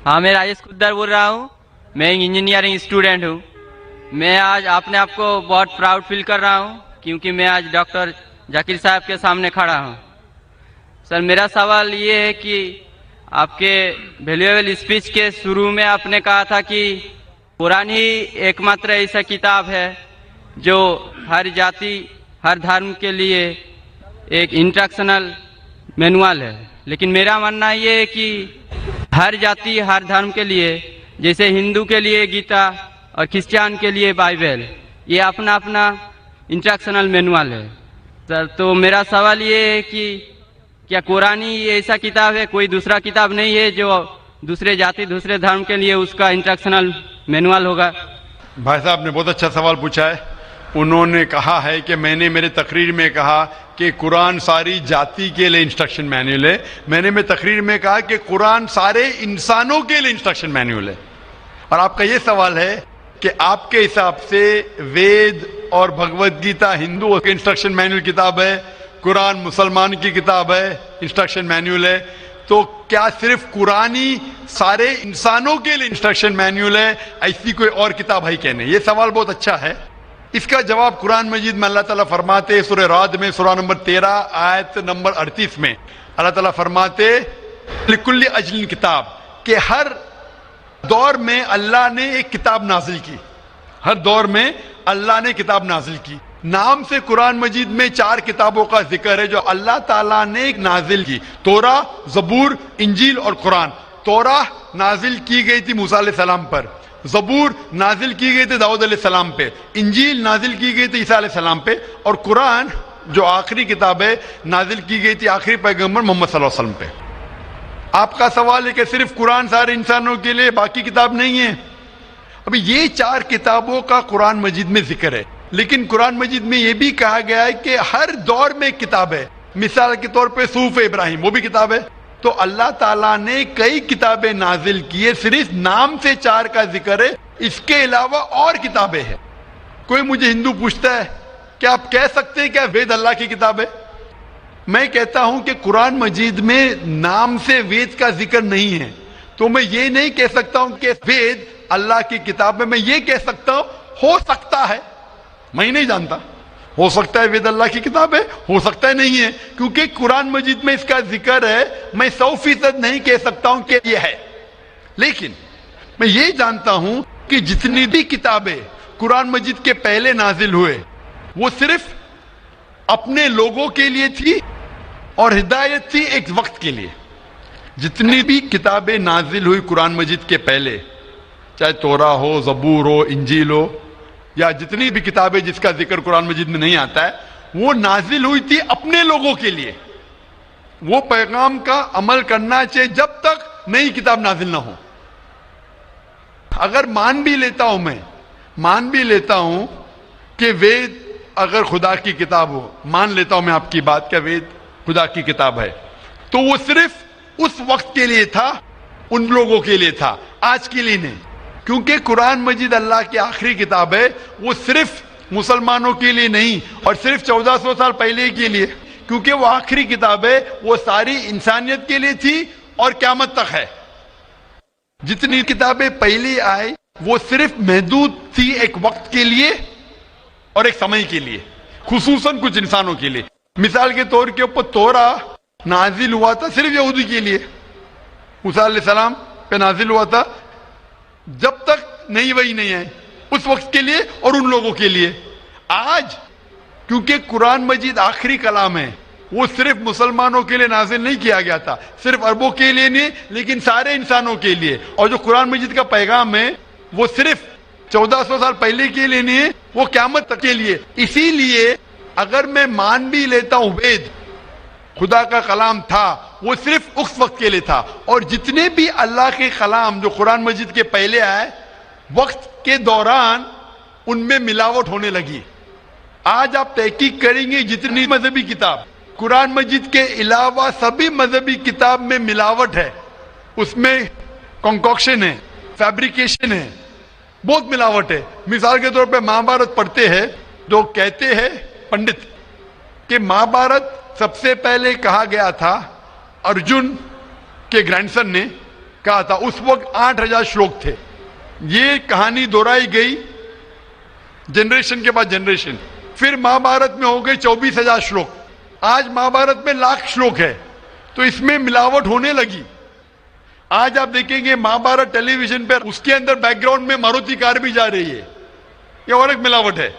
हाँ, मैं राजेश कुद्दर बोल रहा हूँ। मैं एक इंजीनियरिंग स्टूडेंट हूँ। मैं आज अपने आप को बहुत प्राउड फील कर रहा हूँ क्योंकि मैं आज डॉक्टर जाकिर साहब के सामने खड़ा हूँ। सर, मेरा सवाल ये है कि आपके वैल्यूएबल स्पीच के शुरू में आपने कहा था कि कुरान ही एकमात्र ऐसा किताब है जो हर जाति हर धर्म के लिए एक इंस्ट्रक्शनल मैनुअल है। लेकिन मेरा मानना ये है कि हर जाति हर धर्म के लिए, जैसे हिंदू के लिए गीता और क्रिश्चियन के लिए बाइबल, ये अपना अपना इंस्ट्रक्शनल मैनुअल है। सर, तो मेरा सवाल ये है कि क्या कुरान ही ऐसा किताब है, कोई दूसरा किताब नहीं है जो दूसरे जाति दूसरे धर्म के लिए उसका इंस्ट्रक्शनल मैनुअल होगा? भाई साहब ने बहुत अच्छा सवाल पूछा है। उन्होंने कहा है कि मैंने मेरे तकरीर में कहा कि कुरान सारी जाति के लिए इंस्ट्रक्शन मैनुअल है। मैंने मेरे तकरीर में कहा कि कुरान सारे इंसानों के लिए इंस्ट्रक्शन मैनुअल है। और आपका ये सवाल है कि आपके हिसाब से वेद और भगवत गीता हिंदुओं के इंस्ट्रक्शन मैनुअल किताब है, कुरान मुसलमान की किताब है, इंस्ट्रक्शन मैनुअल है, तो क्या सिर्फ कुरान ही सारे इंसानों के लिए इंस्ट्रक्शन मैनुअल है, ऐसी कोई और किताब है क्या? नहीं। ये सवाल बहुत अच्छा है। इसका जवाब कुरान मजीद में अल्लाह ताला फरमाते हैं, सूरह राद में सूरह नंबर 13 आयत नंबर 38 में अल्लाह ताला फरमाते लिकुल्ली अजलिन किताब, कि हर दौर में अल्लाह ने एक किताब नाजिल की। हर दौर में अल्लाह ने किताब नाजिल की। नाम से कुरान मजीद में 4 किताबों का जिक्र है जो अल्लाह ताला ने एक नाजिल की। तोरा, जबूर, इंजील और कुरान। तोरा नाजिल की गई थी मूसा अलैहिस्सलाम पर, जबूर नाजिल की गई थी दाऊद अलैहिस्सलाम पे, इंजील नाजिल की गई थी ईसा अलैहिस्सलाम पे, और कुरान जो आखिरी किताब है नाजिल की गई थी आखिरी पैगंबर मोहम्मद सल्लल्लाहु अलैहि वसल्लम पे। आपका सवाल है कि सिर्फ कुरान सारे इंसानों के लिए, बाकी किताब नहीं है। अभी ये 4 किताबों का कुरान मजीद में जिक्र है, लेकिन कुरान मजीद में यह भी कहा गया है कि हर दौर में किताब है। मिसाल के तौर पे सूफ इब्राहिम, वो भी किताब है। तो अल्लाह ताला ने कई किताबें नाजिल की है, सिर्फ नाम से 4 का जिक्र है, इसके अलावा और किताबें हैं। कोई मुझे हिंदू पूछता है कि आप कह सकते हैं क्या वेद अल्लाह की किताब है? मैं कहता हूं कि कुरान मजीद में नाम से वेद का जिक्र नहीं है, तो मैं ये नहीं कह सकता हूं कि वेद अल्लाह की किताब है। मैं ये कह सकता हूं हो सकता है, मैं नहीं जानता, हो सकता है वेद अल्लाह की किताब है, हो सकता है नहीं है, क्योंकि कुरान मजीद में इसका जिक्र है। मैं 100% नहीं कह सकता हूं कि यह है, लेकिन मैं ये जानता हूं कि जितनी भी किताबें कुरान मजीद के पहले नाजिल हुए वो सिर्फ अपने लोगों के लिए थी और हिदायत थी एक वक्त के लिए। जितनी भी किताबें नाजिल हुई कुरान मजीद के पहले, चाहे तोरा हो, जबूर हो, इंजील हो, या जितनी भी किताबें जिसका जिक्र कुरान मजीद में नहीं आता है, वो नाजिल हुई थी अपने लोगों के लिए। वो पैगाम का अमल करना चाहिए जब तक नई किताब नाजिल ना हो। अगर मान भी लेता हूं, मैं मान भी लेता हूं कि वेद अगर खुदा की किताब हो, मान लेता हूं मैं आपकी बात कि वेद खुदा की किताब है, तो वो सिर्फ उस वक्त के लिए था, उन लोगों के लिए था, आज के लिए नहीं। क्योंकि कुरान मजीद अल्लाह की आखिरी किताब है, वो सिर्फ मुसलमानों के लिए नहीं और सिर्फ 1400 साल पहले के लिए, क्योंकि वो आखिरी किताब है, वो सारी इंसानियत के लिए थी और क़यामत तक है। जितनी किताबें पहले आई वो सिर्फ महदूद थी एक वक्त के लिए और एक समय के लिए, खुसूसन कुछ इंसानों के लिए। मिसाल के तौर के ऊपर तोरा नाजिल हुआ था सिर्फ यहूदी के लिए, मूसा अलैहिस्सलाम पे नाजिल हुआ था जब तक नई वही नहीं है, उस वक्त के लिए और उन लोगों के लिए। आज क्योंकि कुरान मजीद आखिरी कलाम है, वो सिर्फ मुसलमानों के लिए नाजिल नहीं किया गया था, सिर्फ अरबों के लिए नहीं, लेकिन सारे इंसानों के लिए। और जो कुरान मजीद का पैगाम है वो सिर्फ 1400 साल पहले के लिए नहीं है, वो क़यामत तक के लिए। इसीलिए अगर मैं मान भी लेता हूं वेद खुदा का कलाम था, वो सिर्फ उस वक्त के लिए था, और जितने भी अल्लाह के कलाम जो कुरान मजीद के पहले आए, वक्त के दौरान उनमें मिलावट होने लगी। आज आप तहकीक करेंगे जितनी मजहबी किताब, कुरान मजीद के अलावा सभी मजहबी किताब में मिलावट है, उसमें कंकॉक्शन है, फैब्रिकेशन है, बहुत मिलावट है। मिसाल के तौर पे महाभारत पढ़ते हैं, जो कहते हैं पंडित कि महाभारत सबसे पहले कहा गया था अर्जुन के ग्रैंडसन ने, کہا تھا. اس وقت 8,000 شلوک تھے. یہ کہانی دہرائی گئی جنریشن کے بعد جنریشن. پھر مہابھارت میں ہو گئی 24,000 شلوک. آج مہابھارت میں 1,00,000 شلوک ہے. تو اس میں ملاوٹ ہونے لگی. آج آپ دیکھیں گے مہابھارت ٹیلی ویژن پر اس کے اندر بیک گراؤنڈ میں ماروتی کار بھی جا رہی ہے. یہ اور ایک ملاوٹ ہے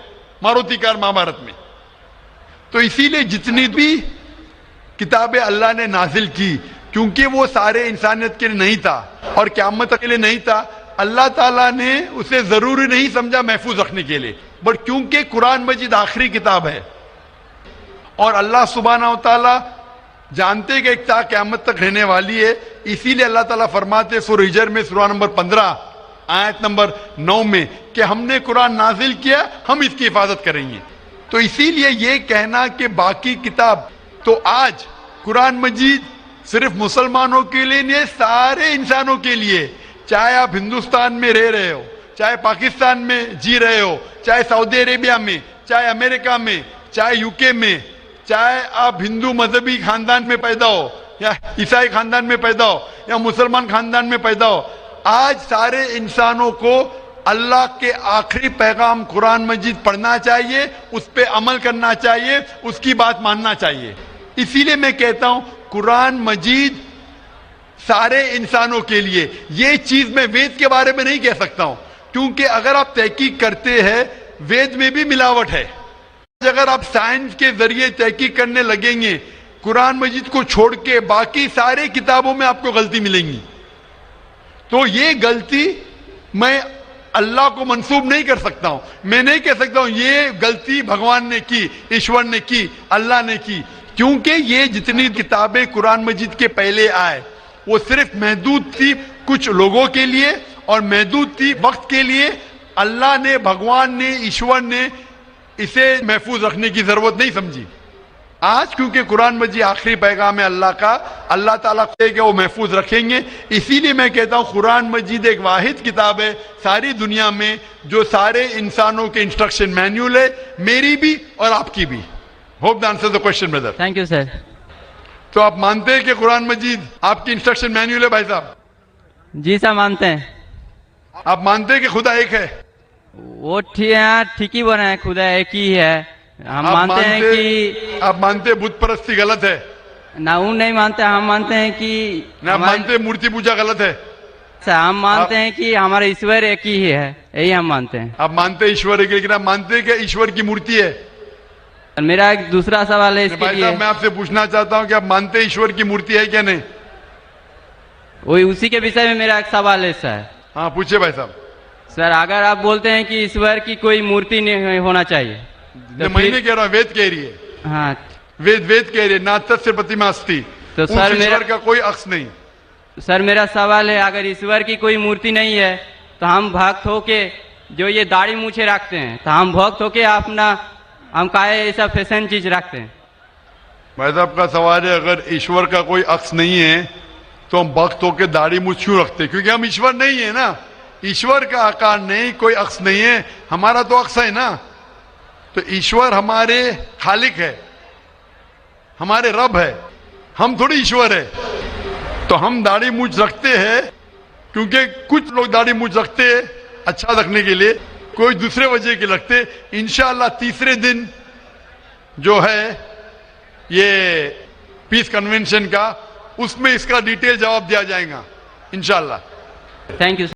ماروتی کار مہابھارت میں. تو اسی لیے جتنی بھی کتابیں اللہ نے نازل کی, کیونکہ وہ سارے انسانیت کے لیے نہیں تھا اور قیامت کے لیے نہیں تھا, اللہ تعالیٰ نے اسے ضروری نہیں سمجھا محفوظ رکھنے کے لیے. بٹ کیونکہ قرآن مجید آخری کتاب ہے اور اللہ سبحانہ و تعالیٰ جانتے کہ ایک تا قیامت تک رہنے والی ہے, اسی لیے اللہ تعالیٰ فرماتے سورہ ہجر میں سورہ نمبر 15 آیت نمبر 9 میں کہ ہم نے قرآن نازل کیا, ہم اس کی حفاظت کریں گے. تو اسی لیے یہ کہنا کہ باقی کتاب, تو آج قرآن مجید صرف مسلمانوں کے لیے نہیں, سارے انسانوں کے لیے, چاہے آپ ہندوستان میں رہ رہے ہو, چاہے پاکستان میں جی رہے ہو, چاہے سعودی عربیہ میں, چاہے امریکہ میں, چاہے یو کے میں, چاہے آپ ہندو مذہبی خاندان میں پیدا ہو یا عیسائی خاندان میں پیدا ہو یا مسلمان خاندان میں پیدا ہو, آج سارے انسانوں کو اللہ کے آخری پیغام قرآن مجید پڑھنا چاہیے, اس پہ عمل کرنا چاہیے, اس کی بات ماننا چاہیے. اسی لیے میں کہتا ہوں قرآن مجید سارے انسانوں کے لیے. یہ چیز میں وید کے بارے میں نہیں کہہ سکتا ہوں, کیونکہ اگر آپ تحقیق کرتے ہیں وید میں بھی ملاوٹ ہے. اگر آپ سائنس کے ذریعے تحقیق کرنے لگیں گے قرآن مجید کو چھوڑ کے باقی سارے کتابوں میں آپ کو غلطی ملیں گی. تو یہ غلطی میں اللہ کو منسوب نہیں کر سکتا ہوں. میں نہیں کہہ سکتا ہوں یہ غلطی بھگوان نے کی, ایشور نے کی, اللہ نے کی, کیونکہ یہ جتنی کتابیں قرآن مجید کے پہلے آئے وہ صرف محدود تھی کچھ لوگوں کے لیے اور محدود تھی وقت کے لیے. اللہ نے, بھگوان نے, ایشور نے اسے محفوظ رکھنے کی ضرورت نہیں سمجھی. آج کیونکہ قرآن مجید آخری پیغام ہے اللہ کا, اللہ تعالیٰ کہ وہ محفوظ رکھیں گے. اسی لیے میں کہتا ہوں قرآن مجید ایک واحد کتاب ہے ساری دنیا میں جو سارے انسانوں کے انسٹرکشن مینیول ہے, میری بھی اور آپ کی بھی. Hope the answer the question Brother. Thank you sir. تو آپ مانتے ہیں کہ قرآن مجید آپ کی انسٹرکشن مینیول ہے بھائی صاحب؟ جی سر مانتے ہیں. آپ مانتے ہیں کہ خدا ایک ہے؟ وہ ٹھیک ہی بنا ہے, خدا ایک ہی ہے. ہم مانتے ہیں کہ آپ مانتے ہیں بت پرستی غلط ہے؟ نہ وہ نہیں مانتے, ہم مانتے ہیں کہ آپ مانتے ہیں مورتی پوجا غلط ہے؟ ہم مانتے ہیں کہ ہمارا ایشور ایک ہی ہے, یہی ہم مانتے ہیں. آپ مانتے ہیں ایشور ایک, لیکن آپ مانتے ہیں کہ ایشور کی مورتی ہے؟ میرا ایک دوسرا سوال ہے اس کے بھائی لیے. صاحب میں آپ سے پوچھنا چاہتا ہوں کہ آپ مانتے ہیں ایشور کی مورتی ہے کیا نہیں؟ وہی اسی کے وشے میں میرا ایک سوال ہے سر. ہاں پوچھے بھائی صاحب. سر اگر آپ بولتے ہیں کہ ایشور کی کوئی مورتی نہیں ہونا چاہیے, میں نہیں کہہ رہا ہوں, وید کہہ رہی ہے. ہاں وید کہہ رہی ہے نا تسر پرتیما استی, تو سر ایشور کا کوئی عکس نہیں. سر میرا سوال ہے اگر ایشور کی کوئی مورتی نہیں ہے تو ہم بھکت ہو کے جو یہ داڑھی مونچھے رکھتے ہیں تو ہم بھکت ہو کے اپنا ہم کہے ایسا فیشن چیز رکھتے ہیں. بھائی صاحب کا سوال ہے اگر ایشور کا کوئی عکس نہیں ہے تو ہم بھکت ہو کے داڑھی مونچھ کیوں رکھتے؟ کیونکہ ہم ایشور نہیں ہے نا. ایشور کا آکار نہیں, کوئی عکس نہیں ہے, ہمارا تو عکس ہے نا. تو ایشور ہمارے خالق ہے, ہمارے رب ہے, ہم تھوڑی ایشور ہے. تو ہم داڑھی مونچھ رکھتے ہیں کیونکہ کچھ لوگ داڑھی مونچھ رکھتے ہیں اچھا رکھنے کے لیے, کوئی دوسرے وجہ کے رکھتے. انشاءاللہ تیسرے دن جو ہے یہ پیس کنونشن کا, اس میں اس کا ڈیٹیل جواب دیا جائے گا انشاءاللہ. Thank you.